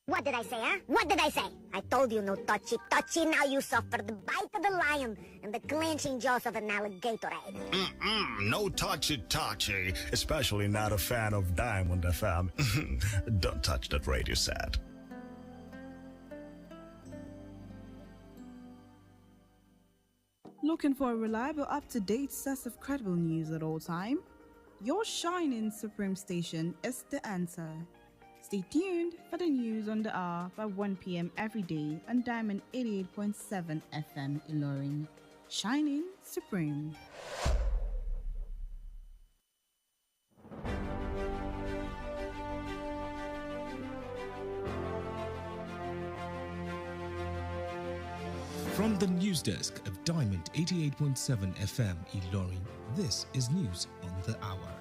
What did I say, huh? What did I say? I told you no touchy. Now you suffer the bite of the lion and the clenching jaws of an alligator. No touchy. Especially not a fan of Diamond FM. Don't touch that radio set. Looking for a reliable, up-to-date source of credible news at all time? Your shining supreme station is the answer. Stay tuned for the news on the hour by 1 p.m. every day on Diamond 88.7 FM Ilorin. Shining supreme. From the news desk of Diamond 88.7 FM Ilorin, this is News on the Hour.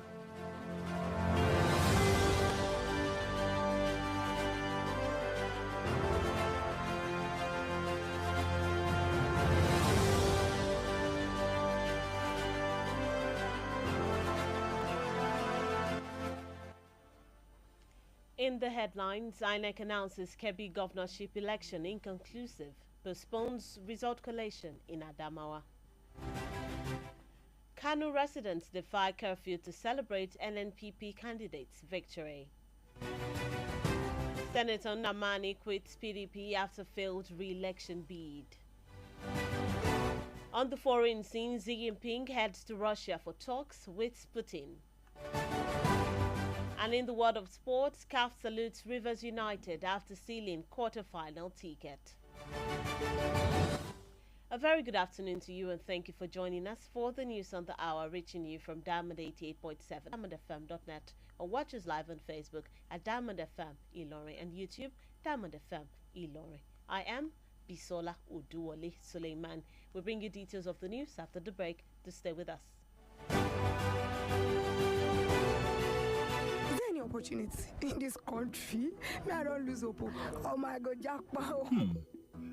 In the headlines, INEC announces Kebbi governorship election inconclusive, postpones result collation in Adamawa. Kanu residents defy curfew to celebrate NNPP candidate's victory. Senator Namani quits PDP after failed re-election bid. On the foreign scene, Xi Jinping heads to Russia for talks with Putin. And in the world of sports, CAF salutes Rivers United after sealing quarter-final ticket. A very good afternoon to you and thank you for joining us for the news on the hour, reaching you from Diamond 88.7, diamondfm.net, or watch us live on Facebook at Diamond FM Ilorin and YouTube Diamond FM Ilorin. I am Bisola Oduwole Suleiman. We'll bring you details of the news after the break. To stay with us. Any opportunity in this country, I don't lose hope. Oh my God, jackpot.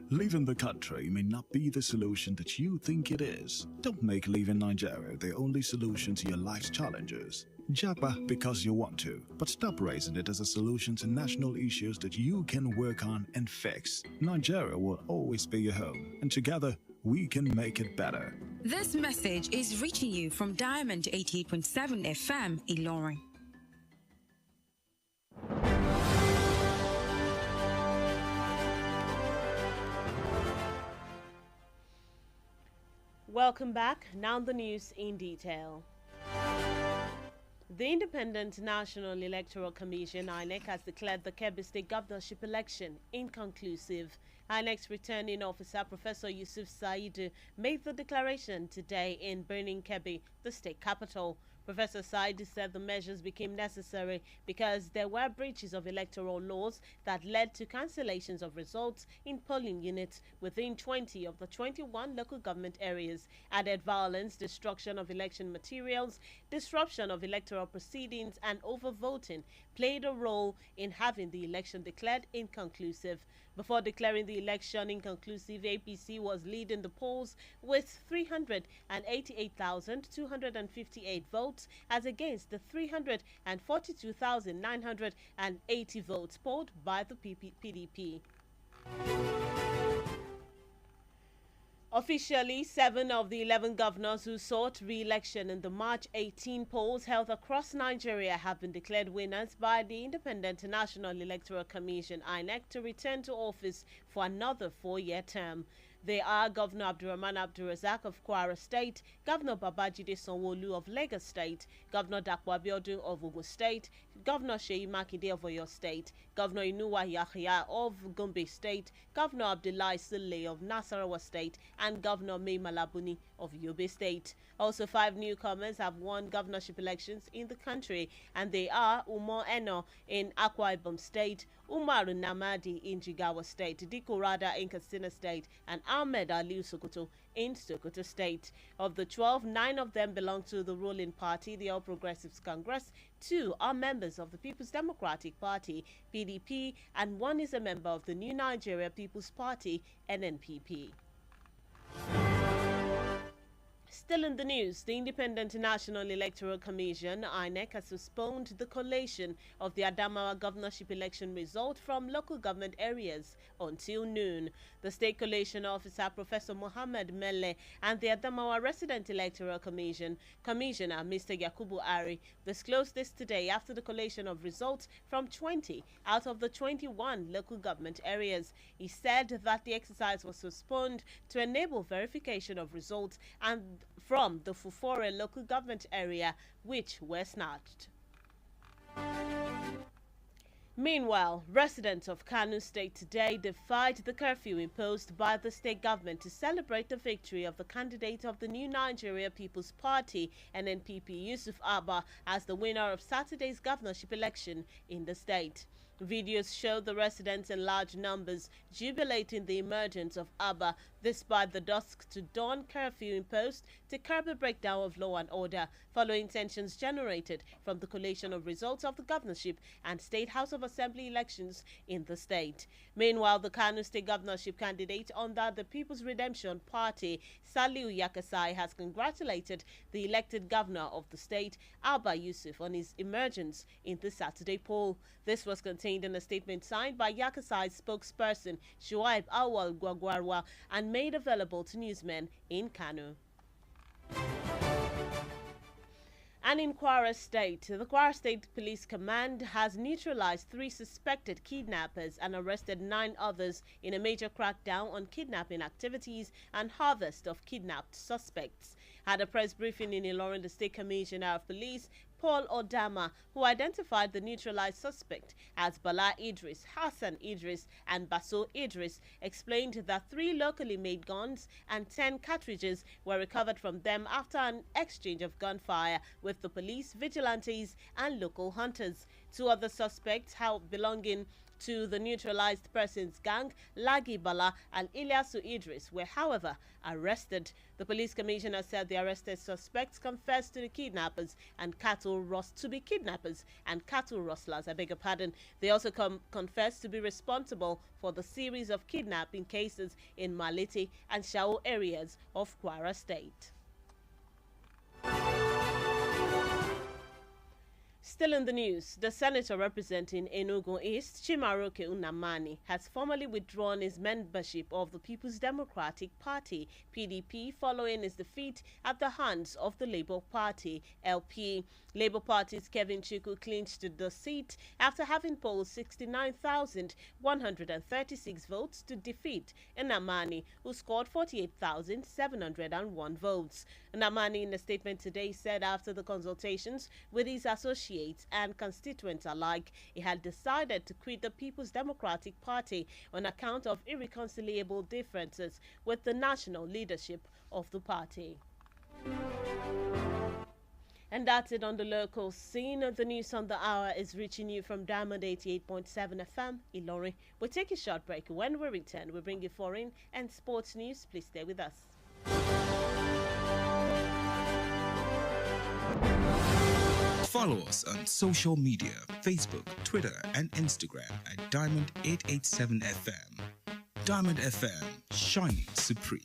Leaving the country may not be the solution that you think it is. Don't make leaving Nigeria the only solution to your life's challenges. Japa because you want to, but stop raising it as a solution to national issues that you can work on and fix. Nigeria will always be your home, and together we can make it better. This message is reaching you from Diamond 88.7 FM Ilorin. Welcome back. Now the news in detail. The Independent National Electoral Commission, INEC, has declared the Kebbi State governorship election inconclusive. INEC's returning officer, Professor Yusuf Saidu, made the declaration today in Birnin Kebbi, the state capital. Professor Saidu said the measures became necessary because there were breaches of electoral laws that led to cancellations of results in polling units within 20 of the 21 local government areas. Added violence, destruction of election materials, disruption of electoral proceedings, and overvoting played a role in having the election declared inconclusive. Before declaring the election inconclusive, APC was leading the polls with 388,258 votes as against the 342,980 votes polled by the PDP. Officially, 7 of the 11 governors who sought re-election in the March 18 polls held across Nigeria have been declared winners by the Independent National Electoral Commission, INEC, to return to office for another 4-year term. They are Governor Abdurrahman Abdurrazak of Kwara State, Governor Babajide Sanwo-Olu of Lagos State, Governor Dapo Abiodun of Ogun State, Governor Seyi Makinde of Oyo State, Governor Inuwa Yahya of Gombe State, Governor Abdullahi Sule of Nasarawa State, and Governor Mai Malabuni of Yobe State. Also, 5 newcomers have won governorship elections in the country, and they are Umar Eno in Akwa Ibom State, Umar Namadi in Jigawa State, Diko Rada in Katsina State, and Ahmed Aliu Sokoto in Sokoto State. Of the 12, 9 of them belong to the ruling party, the All Progressives Congress, 2 are members of the People's Democratic Party, PDP, and 1 is a member of the New Nigeria People's Party, NNPP. Still in the news, the Independent National Electoral Commission, INEC, has postponed the collation of the Adamawa governorship election result from local government areas until noon. The State Collation Officer, Professor Mohammed Mele, and the Adamawa Resident Electoral Commissioner, Mr. Yakubu Ari, disclosed this today after the collation of results from 20 out of the 21 local government areas. He said that the exercise was postponed to enable verification of results and from the Fufore local government area, which were snatched. Meanwhile, residents of Kano State today defied the curfew imposed by the state government to celebrate the victory of the candidate of the New Nigeria People's Party, NNPP, Yusuf Abba, as the winner of Saturday's governorship election in the state. Videos show the residents in large numbers jubilating the emergence of Abba despite the dusk to dawn curfew imposed to curb a breakdown of law and order following tensions generated from the collation of results of the governorship and State House of Assembly elections in the state. Meanwhile, the Kano State governorship candidate under the People's Redemption Party, Saliu Yakasai, has congratulated the elected governor of the state, Abba Yusuf, on his emergence in the Saturday poll. This was contained in a statement signed by Yakasai's spokesperson, Shuaib Awal Gwagwarwa, and made available to newsmen in Kano. And in Kwara State, the Kwara State Police Command has neutralized 3 suspected kidnappers and arrested 9 others in a major crackdown on kidnapping activities and harvest of kidnapped suspects. At a press briefing in Ilorin, the State Commissioner of Police, Paul Odama, who identified the neutralized suspect as Bala Idris, Hassan Idris, and Baso Idris, explained that 3 locally made guns and 10 cartridges were recovered from them after an exchange of gunfire with the police, vigilantes, and local hunters. 2 other suspects belonging to the neutralized persons gang, Lagi Bala and Ilyasu Idris, were however arrested. The police commissioner said the arrested suspects confessed to the kidnappers and cattle kidnappers and cattle rustlers. I beg your pardon. They also confessed to be responsible for the series of kidnapping cases in Malete and Shao areas of Kwara State. Still in the news, the senator representing Enugu East, Chimaroke Unamani, has formally withdrawn his membership of the People's Democratic Party, PDP, following his defeat at the hands of the Labour Party, LP. Labour Party's Kevin Chuku clinched the seat after having polled 69,136 votes to defeat Unamani, who scored 48,701 votes. Unamani, in a statement today, said after the consultations with his associates and constituents alike, he had decided to quit the People's Democratic Party on account of irreconcilable differences with the national leadership of the party. And that's it on the local scene. The news on the hour is reaching you from Diamond 88.7 FM, Ilorin. We'll take a short break. When we return, we'll bring you foreign and sports news. Please stay with us. Follow us on social media, Facebook, Twitter, and Instagram at Diamond 887 FM. Diamond FM, shining supreme.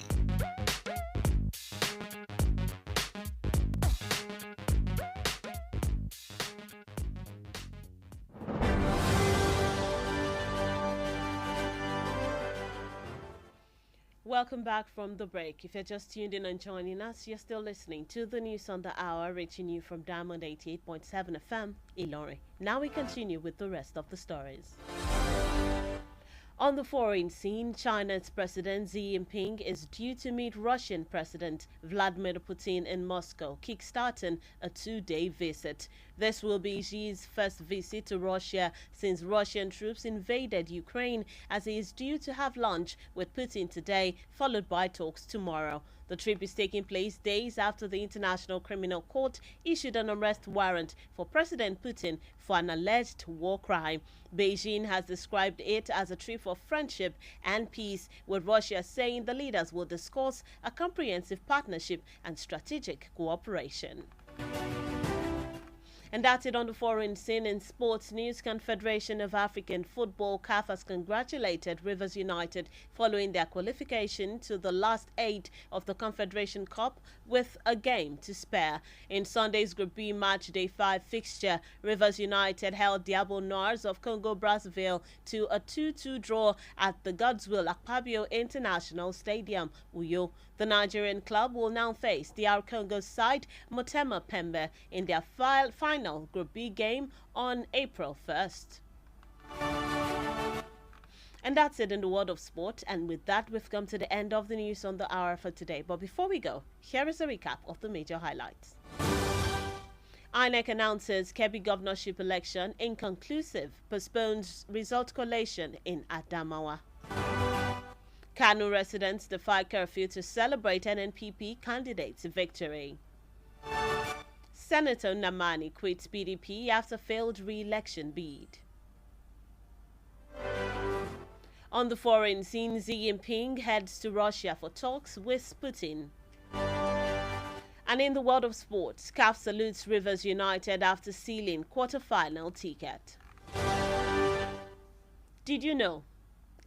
Welcome back from the break. If you're just tuned in and joining us, you're still listening to the news on the hour, reaching you from Diamond 88.7 FM, Ilorin. Now we continue with the rest of the stories. On the foreign scene, China's President Xi Jinping is due to meet Russian President Vladimir Putin in Moscow, kickstarting a 2-day visit. This will be Xi's first visit to Russia since Russian troops invaded Ukraine, as he is due to have lunch with Putin today, followed by talks tomorrow. The trip is taking place days after the International Criminal Court issued an arrest warrant for President Putin for an alleged war crime. Beijing has described it as a trip for friendship and peace, with Russia saying the leaders will discuss a comprehensive partnership and strategic cooperation. And that's it on the foreign scene. In sports news, Confederation of African Football CAF has congratulated Rivers United following their qualification to the last 8 of the Confederation Cup with a game to spare. In Sunday's Group B match day 5 fixture, Rivers United held Diabo Noirs of Congo Brazzaville to a 2-2 draw at the Godswill Akpabio International Stadium, Uyo. The Nigerian club will now face DR Congo's side Motema Pembe in their final Group B game on April 1st. And that's it in the world of sport. And with that, we've come to the end of the news on the hour for today. But before we go, here is a recap of the major highlights. INEC announces Kebbi governorship election inconclusive, postpones result collation in Adamawa. Kanu residents defy curfew to celebrate NNPP candidate's victory. Senator Namani quits PDP after failed re-election bid. On the foreign scene, Xi Jinping heads to Russia for talks with Putin. And in the world of sports, CAF salutes Rivers United after sealing quarter-final ticket. Did you know?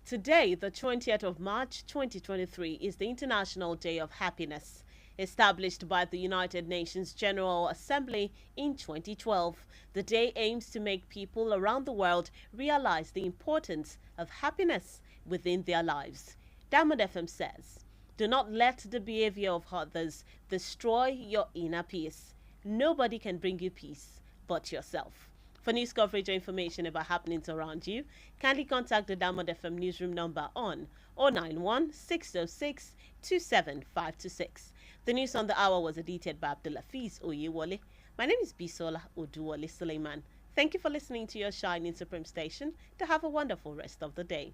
Today, the 20th of March 2023, is the International Day of Happiness, established by the United Nations General Assembly in 2012. The day aims to make people around the world realize the importance of happiness within their lives. Diamond FM says, do not let the behavior of others destroy your inner peace. Nobody can bring you peace but yourself. For news coverage or information about happenings around you, kindly contact the Diamond FM newsroom number on 091 606 27526. The news on the hour was edited by Abdulafiz Oyewole. My name is Bisola Oduwole Suleiman. Thank you for listening to your shining Supreme station. To have a wonderful rest of the day.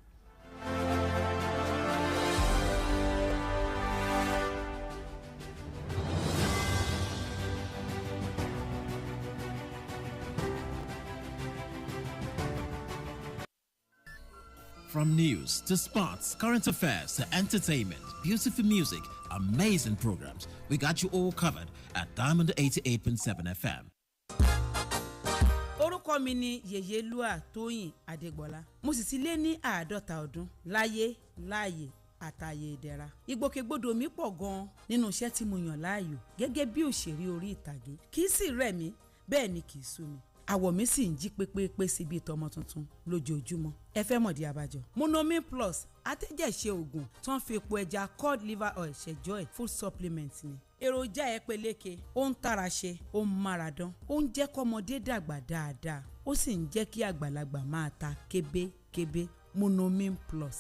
From news to sports, current affairs to entertainment, beautiful music, amazing programs, we got you all covered at Diamond 88.7 FM. Orúkọ mi ni Yèyélúà Tóyìn Adégbọlá. Mo sì ti lé ní 50 ọdún láyé láàyè àtàyè ìdẹ̀ra. Ìgbòkègbodò mi pọ̀ gan-an nínú iṣẹ́ tí mo yàn láàyò gẹ́gẹ́ bí òṣèré orí ìtàgé. Kì í sì rẹ̀ mí, bẹ́ẹ̀ ni kì í sú mi. Àwọ̀ mi sì ń jí pépépé síbi ìtọ́mọ tuntun lójoojúmọ́. Ẹ fẹ́ mọ̀dí abájọ. Monomin Plus atẹ́jẹ̀ṣe oògùn tó ń fi epo ẹja cod liver oil ṣẹjọ́ ẹ̀ food supplement ni. Èròjà ẹ peléke, ó ń tara ṣe, ó ń mára dán, ó ń jẹ́ kọ́mọdé dàgbà dáadáa, ó sì ń jẹ́ kí àgbàlagbà máa ta kébékébé. Monomin Plus.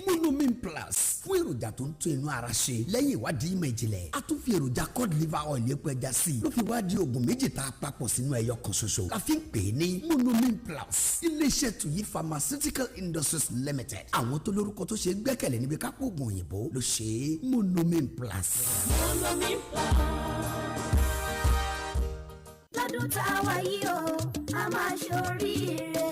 Monomin Plus fún èròjà tó ń tún inú ara ṣe lẹ́yìn ìwádìí ìmọ̀ ìjìnlẹ̀. A tún fi èròjà cod liver oil epo ẹja sí i ló fi wá di oògùn méjì tá a papọ̀ sínú ẹyọ kan ṣoṣo. La fi ń pè é ní Monomin Plus. Iléeṣẹ́ Tuyi Pharmaceutical Industries Limited. Àwọn tó lórúkọ tó ṣe é gbẹ́kẹ̀lé níbi kápò oògùn òyìnbó ló ṣe é. Monomin Plus. Monomin Plus. Lọ́dún tá a wà yìí o, a máa ṣoríire.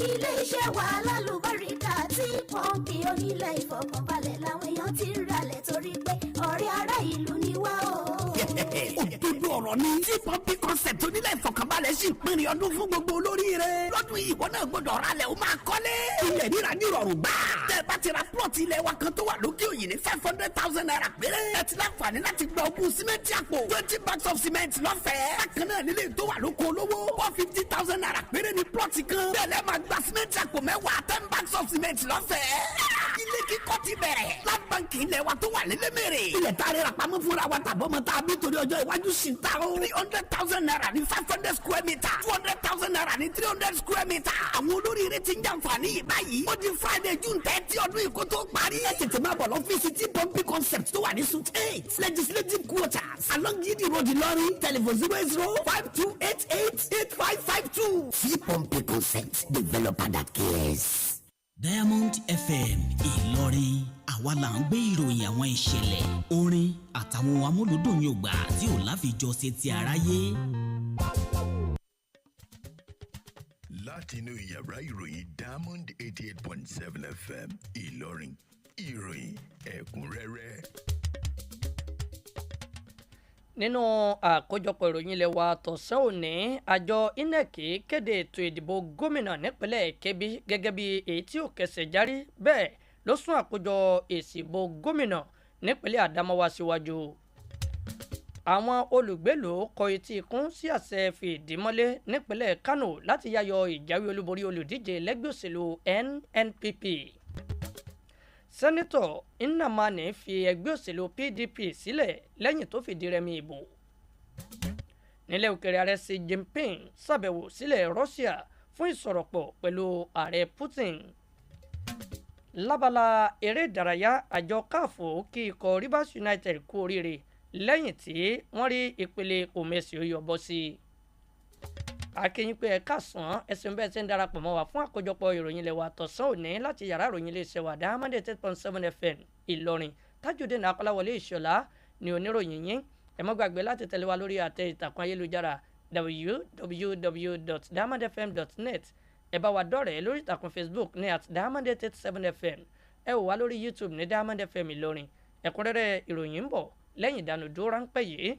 Ilé-iṣẹ́ wa lálùbáríkà tí pọ́ǹpì onílẹ̀ ìfọkànbalẹ̀ làwọn èèyàn ti ń ralẹ̀ torí pé ọ̀rẹ́ ará ìlú ni wá o. Òdodo ọ̀rọ̀ ni tí pọ́ǹpì concept onílẹ̀ ìfọkànbalẹ̀ sì ń pinrin ọdún fún gbogbo olóríire. Lọ́dún yìí ìwọ náà gbọ́dọ̀ ralẹ̀ o máa kọ́lé. Ilẹ̀ ríra ní ìrọ̀rùn gbà. Tẹ́ bá ti ra plọ̀tì ilẹ̀ wa kan tó wà lókè òyìn ní 500,000 naira péré. Ẹ ti láǹfààní láti gba ogún símẹ́ǹtì àpò 20 bags of cement lọ́fẹ̀ẹ́. Bákan náà nílé tó wà lóko olówó 150,000 naira péré ní plọ̀tì kan. Bẹ́ẹ̀ lẹ́ máa gba cement àpò 10 bags of cement lọ́fẹ̀ẹ́. Ilé kíkọ́ ti bẹ̀rẹ̀. Land Bank ilẹ̀ wa tó wà lélẹ́mẹ̀rẹ̀. Ilẹ̀ tá a rẹ̀ rà pamọ́ fúnra wa tàbọ̀ mọ́ tá a bí torí ọjọ́ iwájú sí ta o. 300,000 naira ní 500 square meter. 200,000 naira ní 300 square meter. Àwọn olóríire ti ń jàǹfààní yìí báyìí. Ó di Friday June 30 ọdún yìí kó tó parí. Ẹ tètè máa bọ̀ lọ́fíìsì tí pọ́ǹpì concept tó wà ní suite 8 legislative quarters along Yidi Road Ìlọrin telephone 0052888552. Tí pọ́ǹpì concept developer that cares. Diamond FM Ìlọrin, àwa là ń gbé ìròyìn àwọn ìṣẹ̀lẹ̀, orin àtàwọn amúlùdùn yògbà tí ò láfijọ́ ṣe ti aráyé. Látinú yàrá ìròyìn Diamond 88.7 FM Ìlọrin, ìròyìn ẹ̀kúnrẹ́rẹ́. nínú àkójọpọ̀ ìròyìn ilé wa tọ̀sán òní àjọ INEC kéde ètò ìdìbò gómìnà nípínlẹ̀ Kebbi gẹ́gẹ́ bí èyí tí ó kẹsẹ̀ járí bẹ́ẹ̀ ló sún àkójọ èsì ìbò gómìnà nípínlẹ̀ Adamawa síwájú. àwọn olùgbèlò kọ etí ikún sí àṣẹ fìdímọ́lé nípínlẹ̀ Kano láti yáyọ ìjáwé olúborí olùdíje lẹ́gbẹ́ òṣèlú NNPP. sẹ́nitọ̀ Nnamani fi ẹgbẹ́ òṣèlú PDP sílẹ̀ lẹ́yìn tó fìdí rẹmi ìbò. nílẹ̀ òkèèrè ààrẹ Xi Jinping ṣàbẹ̀wò sílẹ̀ Russia fún ìsọ̀rọ̀pọ̀ pẹ̀lú ààrẹ Putin. lábala eré ìdárayá àjọ CAF kí ikọ̀ Rivers United kú oríire lẹ́yìn tí wọ́n rí ìpele òmèsì oyọ̀bọ sí i. akínyìn pé ẹ̀ka sàn ẹ̀sìn bẹ́ẹ̀ ti ń darapọ̀ mọ́ wa fún àkójọpọ̀ ìròyìn ilé wa tọ̀sán òní láti yàrá ìròyìn iléeṣẹ́ wa Diamond 8.7 FM Ìlọrin. Tajudeen Akolawole Ishola ni oníròyìn yín. ẹ má gbàgbé láti tẹ̀lé wa lórí àtẹ ìtàkùn ayélujára www.diamondfm.net. ẹ bá wa dọ̀rẹ́ lórí ìtàkùn Facebook ní @Diamond 8.7 FM. ẹ wò wá lórí YouTube ní Diamond FM Ìlọrin. ẹ̀kúnrẹ́rẹ́ ìròyìn ń bọ̀ lẹ́yìn ìdánudúró ráńpẹ́ yìí.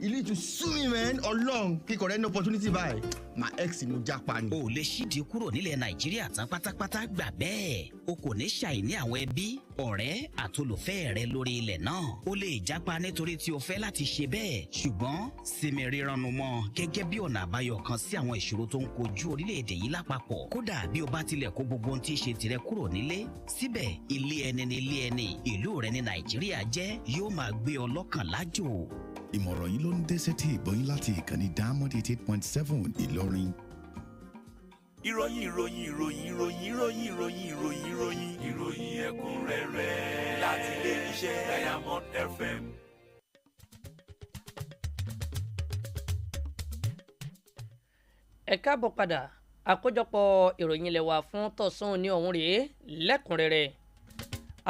ilé ìtú sú mi mẹ́n ọlọ́run kíkọ̀ rẹ ní opportunity báyìí my ex ni mo jápa ni. o lè ṣídìí kúrò nílẹ̀ Nàìjíríà tán pátápátá gbà bẹ́ẹ̀ o kò ní ṣàìní àwọn ẹbí ọ̀rẹ́ àtolùfẹ́ rẹ lórí ilẹ̀ náà o lè jápa nítorí tí o fẹ́ láti ṣe bẹ́ẹ̀ ṣùgbọ́n sinmi rírannu mọ́ gẹ́gẹ́ bí ọ̀nà àbáyọ kan sí àwọn ìṣòro tó ń kojú orílẹ̀-èdè yìí lápapọ̀ kódà bí o bá tilẹ̀ kó gbogbo ohun tí í ṣe tirẹ̀ kúrò nílé síbẹ̀ ilé ẹni ní ilé ẹni ìlú rẹ ní Nàìjíríà jẹ́ yóò máa gbé ọ lọ́kàn lájò. Ìmọ̀ràn yìí ló ń dé sétí ìgbọ́yìn láti ìkànnì Diamond 88.7 Ìlọrin. ìròyìn ẹ̀kúnrẹ́rẹ́ láti ilé iṣẹ́ Diamond FM. ẹ káàbọ̀ padà àkójọpọ̀ ìròyìn ilé wa fún tọ̀sán òní ọ̀hún rèé lẹ́kùnrẹ́rẹ́.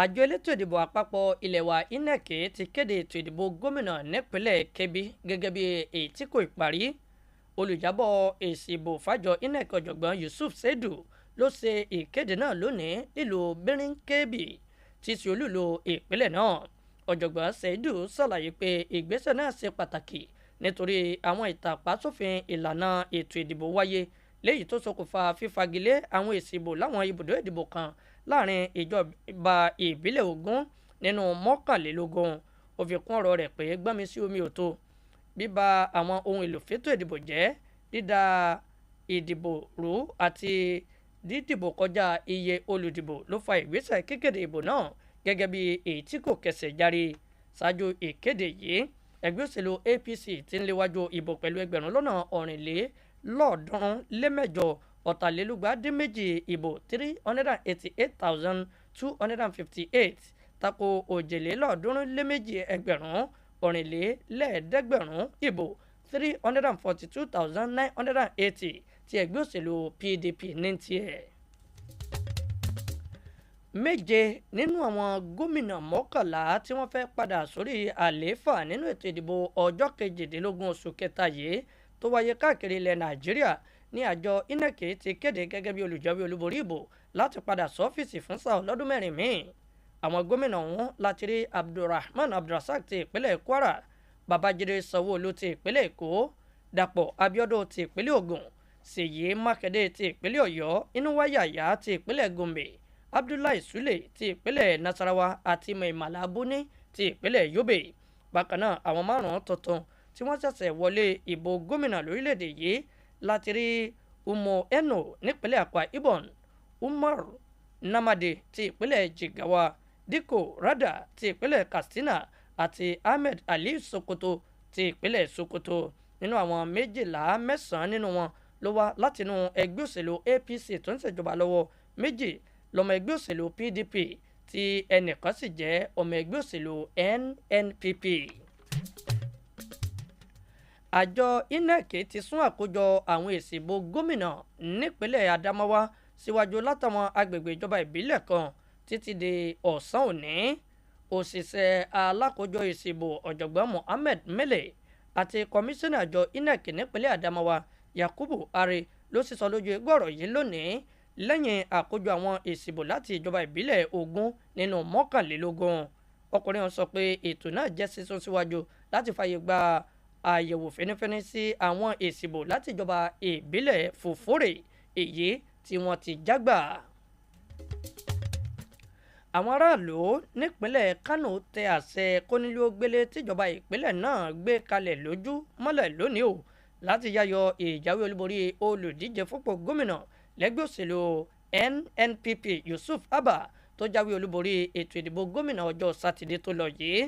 àjọ elétò ìdìbò àpapọ̀ ilẹ̀ wa INEC ti kéde ètò ìdìbò gómìnà nípínlẹ̀ Kebbi gẹ́gẹ́ bí èyí tí kò parí. olùjábọ̀ èsì ìbò fàjọ INEC ọ̀jọ̀gbọ́n Yusuf Seidu ló ṣe ìkéde náà lónìí nílùú Birnin Kebbi tí í ṣe olúìlú ìpínlẹ̀ náà. ọ̀jọ̀gbọ́n Seidu ṣàlàyé pé ìgbésẹ̀ náà ṣe pàtàkì nítorí àwọn ìtàpá sófin ìlànà ètò ìdìbò wáyé léyìí tó ṣokùnfà fífagilé àwọn èsì ìbò láwọn ibùdó ìdìbò kan láàrin ìjọba ìbílẹ̀ 20 nínú 21. ó fi kún ọ̀rọ̀ rẹ̀ pé gbọ́nmi sí omi ò tó bíba àwọn ohun èlò fétò ìdìbò jẹ́ dídá ìdìbò rú àti dídìbò kọjá iye olùdìbò ló fa ìgbésẹ̀ kíkéde ìbò náà gẹ́gẹ́ bí èyí tí kò kẹsẹ̀ járí. ṣáájú ìkéde yìí ẹgbẹ́ òṣèlú APC ti ń léwájú ìbò pẹ̀lú 1,448 ọ̀tàlélúgba-dín-méjì ìbò 388,258 tako òjìlélọ́ọ̀ọ́dúnrún-lé-méjì-ẹgbẹ̀rún ìbò 342,980 ti ẹgbẹ́ òṣèlú PDP ní tiẹ̀. 7 nínú àwọn gómìnà 11 tí wọ́n fẹ́ padà sórí àlééfà nínú ètò ìdìbò ọjọ́ 18 oṣù kẹta yìí tó wáyé káàkiri ilẹ̀ Nàìjíríà ní àjọ INEC ti kéde gẹ́gẹ́ bí olùjáwé olúborí ìbò láti padà sọ́fíìsì fún sáà lọ́dún 4 míì. àwọn gómìnà ọ̀hún láti rí Abdulrahman Abdulrasaq ti ìpínlẹ̀ Kwara, Babájídé Sanwó-Olú ti ìpínlẹ̀ Èkó, Dàpọ̀ Abíọ́dún ti ìpínlẹ̀ Ògùn, Ṣèyí Mákindé ti ìpínlẹ̀ Ọ̀yọ́, Inúwá Yàyà ti ìpínlẹ̀ Gombe, Abdullahi Sule ti ìpínlẹ̀ Nasarawa àti Maimala Buni ti ìpínlẹ̀ Yobe. bákan náà àwọn 5 tuntun tí wọ́n ṣẹ̀ṣẹ̀ wọlé ìbò gómìnà lórílẹ̀‐èdè yìí láti rí Umo Eno nípínlẹ̀ Akwa Ibom, Umar Namadi ti ìpínlẹ̀ Jigawa, Dikko Rada ti ìpínlẹ̀ Katsina àti Ahmed Ali Sokoto ti ìpínlẹ̀ Sokoto. nínú àwọn 9 nínú wọn ló wá látinú ẹgbẹ́ òṣèlú APC tó ń ṣèjọba lọ́wọ́, 2 lọ́mọ ẹgbẹ́ òṣèlú PDP tí ẹnìkan sì jẹ́ ọmọ ẹgbẹ́ òṣèlú NNPP. àjọ INEC ti sún àkójọ àwọn èsì ìbò gómìnà nípínlẹ̀ Adamawa síwájú látàwọn agbègbè ìjọba ìbílẹ̀ kan títí di ọ̀sán òní. òṣìṣẹ́ alákòójọ èsì ìbò ọ̀jọ̀gbọ́n Mohammed Mele àti kọmíṣánná àjọ INEC nípínlẹ̀ Adamawa Yakubu Are ló sísọ lójú egbò ọ̀rọ̀ yìí lónìí lẹ́yìn àkójọ àwọn èsì ìbò láti ìjọba ìbílẹ̀ 20 nínú 21. ọkùnrin ọ̀hún sọ pé ètò náà jẹ́ sísún síwájú láti fààyè gba àyẹ̀wò fínífíní sí àwọn èsì ìbò láti ìjọba ìbílẹ̀ Fufure èyí tí wọ́n ti jágbà. àwọn aráàlú nípínlẹ̀ Kánò tẹ àṣẹ kónílé-ó-gbélé tíjọba ìpínlẹ̀ náà gbé kalẹ̀ lójú mọ́lẹ̀ lónìí o láti yáyọ ìjáwé olúborí olùdíje fúnpò gómìnà lẹ́gbẹ́ òṣèlú NNPP Yusuf Abba tó jáwé olúborí ètò ìdìbò gómìnà ọjọ́ sátidé tó lọ yìí.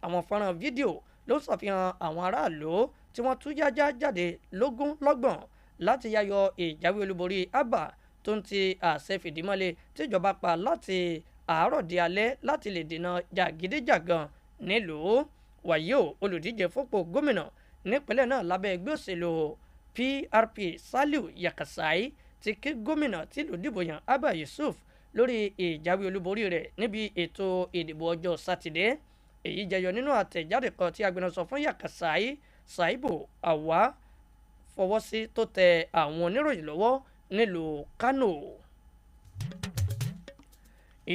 àwọn fọ́nrán fídíò ló ṣàfihàn àwọn aráàlú tí wọ́n tú yájá jáde lọ́gbọ̀n láti yáyọ ìjáwé olúborí Abba tó ń ti àṣẹ fìdímọ́lé tíjọba pa láti àárọ̀ di alẹ́ láti lè dènà jàgídíjàgan nílùú. wàyí o olùdíje fúnpò gómìnà nípínlẹ̀ náà lábẹ́ ẹgbẹ́ òṣèlú PRP Saliu Yakasai ti kí gómìnà tìlú dìbò yàn Abba Yusuf lórí ìjáwé olúborí rẹ̀ níbi ètò ìdìbò ọjọ́ sátidé. èyí jẹyọ nínú àtẹ̀jáde kan tí agbẹnusọ fún Yakasai Saibu Awa fọwọ́ sí tó tẹ àwọn oníròyìn lọ́wọ́ nílùú Kánò.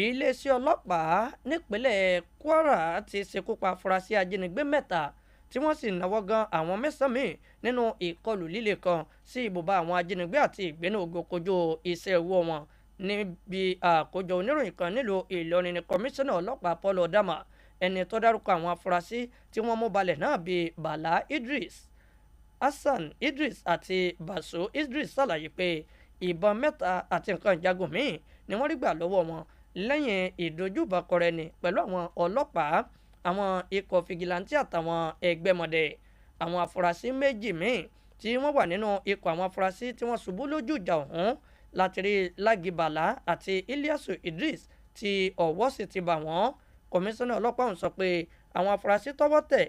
iléeṣẹ́ ọlọ́pàá nípínlẹ̀ Kwara ti ṣekú pa afurasí ajínigbé 3 tí wọ́n sì náwó gan àwọn 9 míì nínú ìkọlù líle kan sí ibùba àwọn ajínigbé àti ìgbéná ogun kojú iṣẹ́ owó wọn. níbi àkójọ oníròyìn kan nílùú Ìlọrin ní kọmíṣánná ọlọ́pàá Paul Odama ẹni tó dárúkọ àwọn afurasí tí wọ́n mú balẹ̀ náà bíi Bala Idris, Hassan Idris àti Baso Idris ṣàlàyé pé ìbọn 3 àti nǹkan ìjagun míì ni wọ́n rí gbà lọ́wọ́ wọn lẹ́yìn ìdojúbakọrẹni pẹ̀lú àwọn ọlọ́pàá, àwọn ikọ̀ fìgìláńtì àtàwọn ẹgbẹ́mọdé. àwọn afurasí 2 míì tí wọ́n wà nínú ikọ̀ àwọn afurasí tí wọ́n ṣubú lójú ìjà ọ̀hún láti rí Lági Bala àti Ilyasu Idris tí ọwọ́ sì ti bà wọ́n. kọmíṣánná ọlọ́pàá ọ̀hún sọ pé àwọn afurasí tọ́wọ́ tẹ̀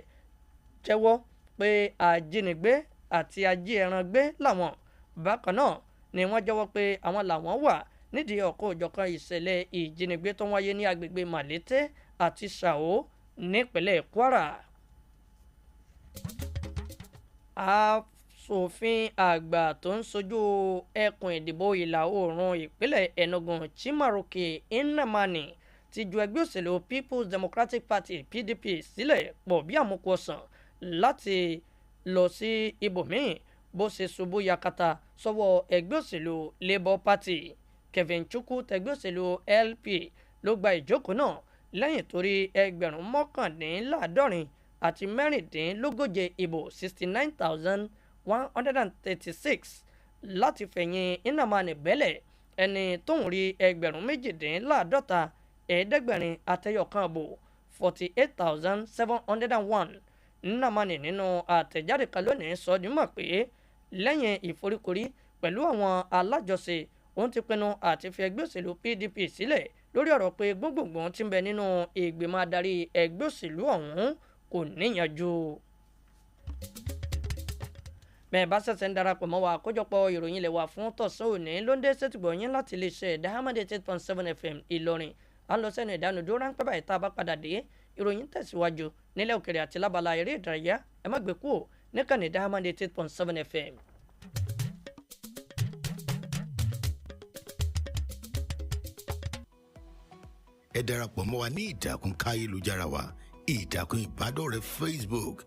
jẹ́wọ́ pé ajínigbé àti ají ẹran gbé làwọn. bákan náà ni wọ́n jẹ́wọ́ pé àwọn làwọn wà nídìí ọ̀kọ̀ òjọ̀kan ìṣẹ̀lẹ̀ ìjínigbé tó wáyé ní agbègbè Màlété àti Ṣàó nípínlẹ̀ Kwara. aṣòfin àgbà tó ń ṣojú ẹkùn ìdìbò ìlà oòrùn ìpínlẹ̀ Enugu Chimaroke Nnamani ti ju ẹgbẹ́ òṣèlú People's Democratic Party PDP sílẹ̀ pọ̀ bí àmúkú ọ̀sán láti lọ sí ibòmíì bó ṣe ṣubú yakata sọ́wọ́ ẹgbẹ́ òṣèlú Labour Party. Kevin Chukwu tẹgbẹ́ òṣèlú LP ló gba ìjókòó náà lẹ́yìn tó rí 89,136 ìbò 69,136 láti fẹ̀yìn Nnamani bẹ́lẹ̀ ẹni tóun rí 52,500 àtẹyọkan ìbò 48,701. Nnamani nínú àtẹ̀jáde kan lónìí sọ dímọ̀ pé lẹ́yìn ìforíkorí pẹ̀lú àwọn alájọṣe òun ti pinnu àti fi ẹgbẹ́ òṣèlú PDP sílẹ̀ lórí ọ̀rọ̀ pé gbogbogbò tí ń bẹ nínú ìgbìmọ̀ adarí ẹgbẹ́ òṣèlú ọ̀hún kò níyanjú. bẹ́ẹ̀ bá ṣẹ̀ṣẹ̀ ń darapọ̀ mọ́ wa àkójọpọ̀ ìròyìn ilẹ̀ wa fún tọ̀sán òní ló ń dé sétìgbọ̀ yín láti iléeṣẹ́ Diamond 88.7 FM Ìlọrin. à ń lọ sẹ́nu ìdánudúró ráńpẹ́ báyìí tá a bá padà dé ìròyìn tẹ̀síwájú nílẹ̀ òkèrè àti lábala eré ìdárayá ẹ má gbé kúrò níkànnì Diamond 88.7 FM. ẹ darapọ̀ mọ́ wa ní ìtàkùn káyélujára wa ìtàkùn ìbádọ́rẹ̀ẹ́ Facebook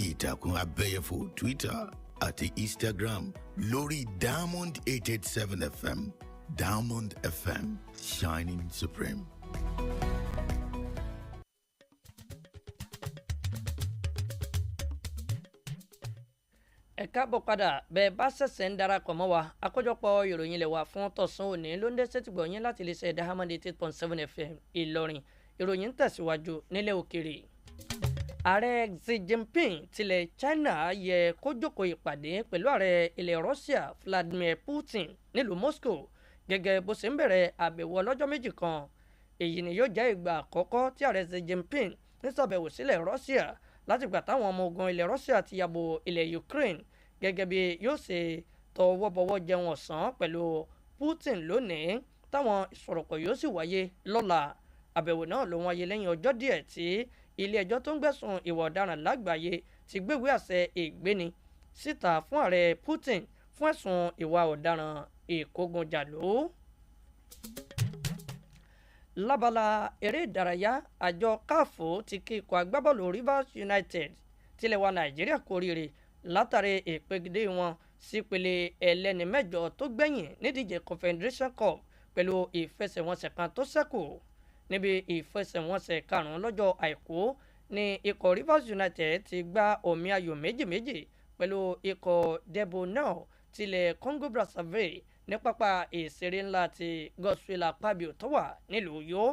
ìtàkùn abẹ́yẹfò Twitter àti Instagram lórí Diamond 887 FM Diamond FM Shining Supreme. ẹ káàbọ̀ padà bẹ́ẹ̀ bá ṣẹ̀ṣẹ̀ ń darapọ̀ mọ́ wa àkójọpọ̀ ìròyìn ilẹ̀ wa fún tọ̀sán òní ló ń dé sétìgbọ̀ yín láti iléeṣẹ́ Diamond 88.7 FM Ìlọrin. ìròyìn ń tẹ̀síwájú nílẹ̀ òkèrè. ààrẹ Xi Jinping tilẹ̀ China yẹ kó jókòó ìpàdé pẹ̀lú ààrẹ ilẹ̀ Russia Vladimir Putin nílùú Moscow gẹ́gẹ́ bó ṣe ń bẹ̀rẹ̀ àbẹ̀wò ọlọ́jọ́ méjì kan. èyí ni yóò jẹ́ ìgbà àkọ́kọ́ tí ààrẹ Xi Jinping ní ṣàbẹ̀wò sílẹ̀ Russia látìgbà táwọn ọmọ ogun ilẹ̀ Russia ti yàbò ilẹ̀ Ukraine gẹ́gẹ́ bí yóò ṣe tọwọ́ bọwọ́ jẹun ọ̀sán pẹ̀lú Putin lónìí táwọn ìsọ̀rọ̀pọ̀ yóò sì wáyé lọ́la. àbẹ̀wò náà ló wáyé lẹ́yìn ọjọ́ díẹ̀ tí ilé ẹjọ́ tó ń gbẹ̀sùn ìwà ọ̀daràn lágbàáyé ti gbéwèé àṣẹ ìgbéni síta fún ààrẹ Putin fún ẹ̀sùn ìwà ọ̀daràn ìkógunjàló. lábala eré ìdárayá àjọ káfù ti kí ikọ̀ agbábọ́ọ̀lù Rivers United tilẹ̀ wa Nàìjíríà kú oríire látàrí ìpegedé wọn sípele ẹlẹ́ni mẹ́jọ tó gbẹ̀yìn nídíje Confederation Cup pẹ̀lú ìfẹsẹ̀wọnsẹ̀ kan tó ṣẹ́kù. Níbi ìfẹsẹ̀wọnsẹ̀ karùn-ún lọ́jọ́ àìkú ni ikọ̀ Rivers United ti gba omi ayò méjì pẹ̀lú ikọ̀ Debonel tilẹ̀ Congo Brazzaville ní pápá ìṣeré ńlá ti Godswill Akpabio tó wà nílùú Uyo.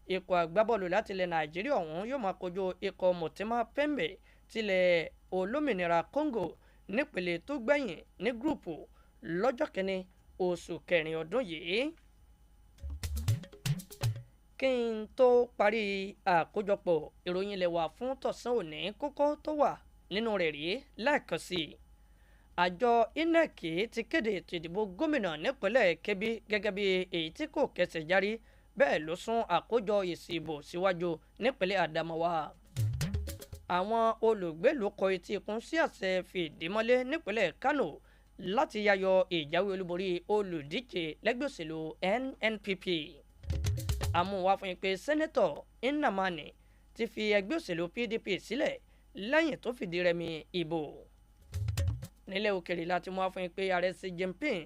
Ikọ̀ agbábọ́ọ̀lù láti ilẹ̀ Nàìjíríà ọ̀hún yóò máa kojú ikọ̀ Motema Pembe tilẹ̀ olómìnira Congo nípele tó gbẹ̀yìn ní gúrùpù lọ́jọ́ kìíní oṣù kẹrin ọdún yìí. Kí n tó parí àkójọpọ̀ ìròyìn ilé wa fún tọ̀sán òní, kókó tó wà nínú rẹ̀ rí lẹ́ẹ̀kan sí i. Àjọ INEC ti kéde ètò ìdìbò gómìnà nípínlẹ̀ Kebbi gẹ́gẹ́ bí èyí tí kò kẹsẹ̀ járí, bẹ́ẹ̀ ló sún àkójọ èsì ìbò síwájú nípínlẹ̀ Adamawa. Àwọn olùgbèlú kọ etí ikún sí àṣẹ fìdímọ́lé nípínlẹ̀ Kano láti yayọ ìjáwé olúborí olùdíje lẹ́gbẹ́ òṣèlú NNPP. Àmúwá fún yín pé sẹ́nẹ́tọ̀ Nnamani ti fi ẹgbẹ́ òṣèlú PDP sílẹ̀ lẹ́yìn tó fìdí rẹmi ìbò. Nílẹ̀ òkèèrè láti mú wá fún yín pé ààrẹ Xi Jinping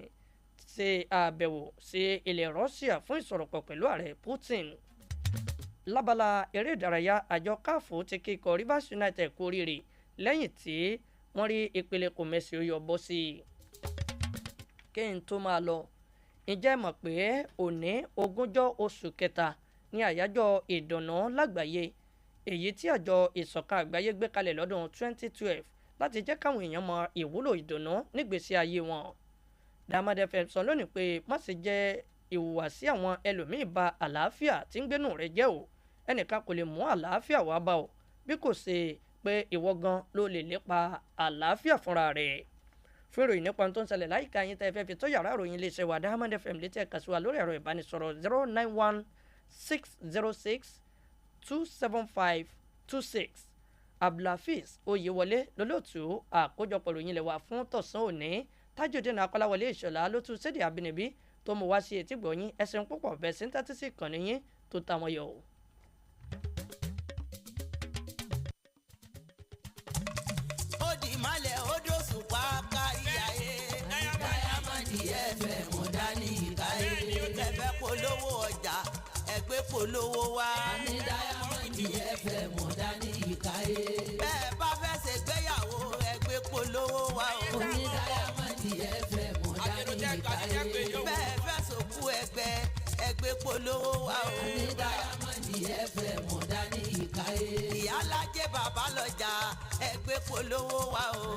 ṣe àbẹ̀wò sí ilẹ̀ Russia fún ìsọ̀rọ̀pọ̀ pẹ̀lú ààrẹ Putin. Lábala eré ìdárayá àjọ káfù ti kí ikọ̀ Rivers United kú oríire lẹ́yìn tí wọ́n rí ìpele kò mẹ́sì ó yọ bọ́ sí i. Kí n tó máa lọ, ǹjẹ́ mọ̀ pé òní 20 oṣù kẹta ní àyájọ́ ìdùnnú lágbàáyé, èyí tí àjọ ìṣọ̀kan àgbáyé gbé kalẹ̀ lọ́dún 2012 láti jẹ́ káwọn èèyàn mọ ìwúlò ìdùnnú nígbésí ayé wọn. Diamond FM sọ lónìí pé má ṣe jẹ́ ìhùwàsí àwọn ẹlòmíì ba àlàáfíà tí ń gbénú rẹ jẹ́ o. Ẹnìkan kò lè mú àlàáfíà wá bá o bí kò ṣe pé ìwọ gan ló lè lépa àlàáfíà fúnra rẹ̀. Fún ìròyìn nípa tó ń ṣẹlẹ̀ láyìíká yín tẹ́ fẹ́ fi tó yàrá ìròyìn iléeṣẹ́ wa Diamond FM létí ẹ̀ka sí wa lórí ẹ̀rọ ìbánisọ̀rọ̀ 091-606-27526. Abdulhafiz Oyewole lólóòtú àkójọpọ̀ ìròyìn ilẹ̀ wa fún tọ̀sán òní. Tajudeen Akolawole Ishola ló tún sédè àbínibí tó mú wá sí etí gbọ̀nyìn. Ẹ̀sìn púpọ̀ bẹ́ẹ̀ sí ń tẹ́tí sí ìkànnì yín tó ta wọn yọ. Ó di ìmọ̀lẹ̀ odò sùpá kárí ayé. Diamond FM dání ìkáyé. Ẹ̀fẹ̀ polówó ọjà ẹgbẹ́ polówó wá. Diamond FM dání ìkáyé. Bẹ́ẹ̀ bá fẹ́ ṣe gbéyàwó ẹgbẹ́ polówó wá o. Diamond FM dání ìkáyé. Bẹ́ẹ̀ fẹ́ sòkú ẹgbẹ́ polówó wá o. Diamond FM dání ìkáyé. Ìyálájẹ bàbá lọ́jà ẹgbẹ́ polówó wá o.